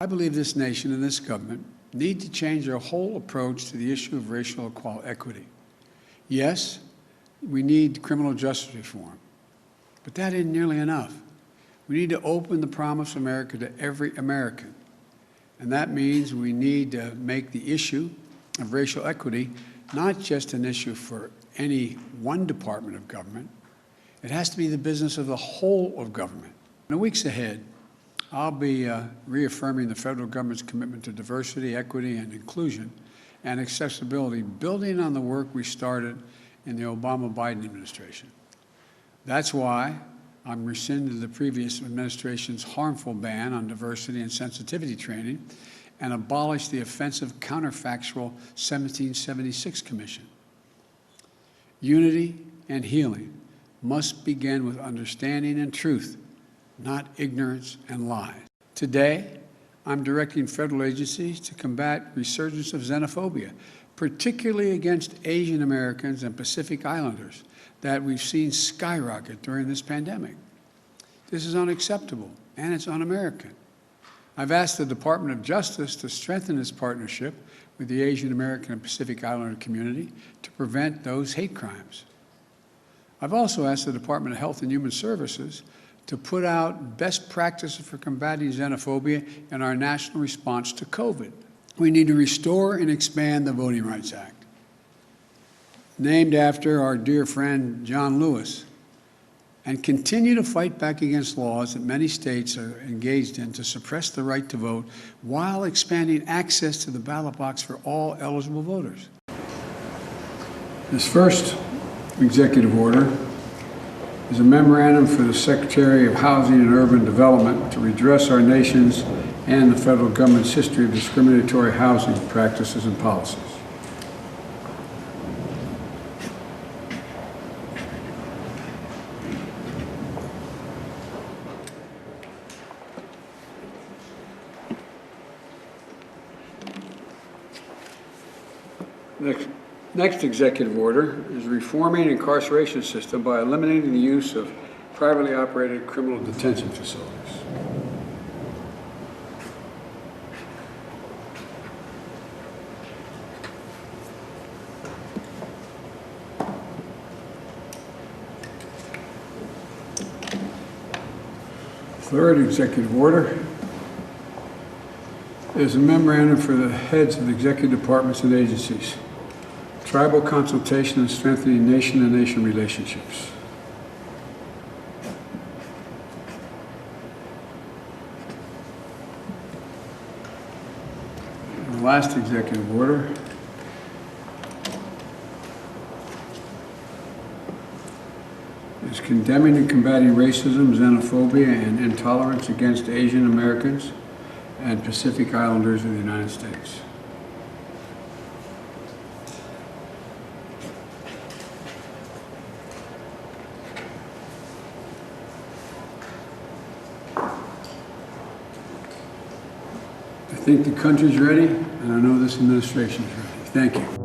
I believe this nation and this government need to change their whole approach to the issue of racial equity. Yes, we need criminal justice reform, but that isn't nearly enough. We need to open the promise of America to every American, and that means we need to make the issue of racial equity not just an issue for any one department of government. It has to be the business of the whole of government. In the weeks ahead, I'll be reaffirming the federal government's commitment to diversity, equity, and inclusion and accessibility, building on the work we started in the Obama-Biden administration. That's why I'm rescinding the previous administration's harmful ban on diversity and sensitivity training and abolish the offensive counterfactual 1776 Commission. Unity and healing must begin with understanding and truth, not ignorance and lies. Today, I'm directing federal agencies to combat resurgence of xenophobia, particularly against Asian Americans and Pacific Islanders that we've seen skyrocket during this pandemic. This is unacceptable, and it's un-American. I've asked the Department of Justice to strengthen its partnership with the Asian American and Pacific Islander community to prevent those hate crimes. I've also asked the Department of Health and Human Services to put out best practices for combating xenophobia in our national response to COVID. We need to restore and expand the Voting Rights Act, named after our dear friend John Lewis, and continue to fight back against laws that many states are engaged in to suppress the right to vote while expanding access to the ballot box for all eligible voters. This first executive order is a memorandum for the Secretary of Housing and Urban Development to redress our nation's and the federal government's history of discriminatory housing practices and policies. Next executive order is reforming the incarceration system by eliminating the use of privately operated criminal detention facilities. Third executive order is a memorandum for the heads of the executive departments and agencies. Tribal consultation and strengthening nation-to-nation relationships. And the last executive order is condemning and combating racism, xenophobia, and intolerance against Asian Americans and Pacific Islanders of the United States. I think the country's ready, and I know this administration is ready. Thank you.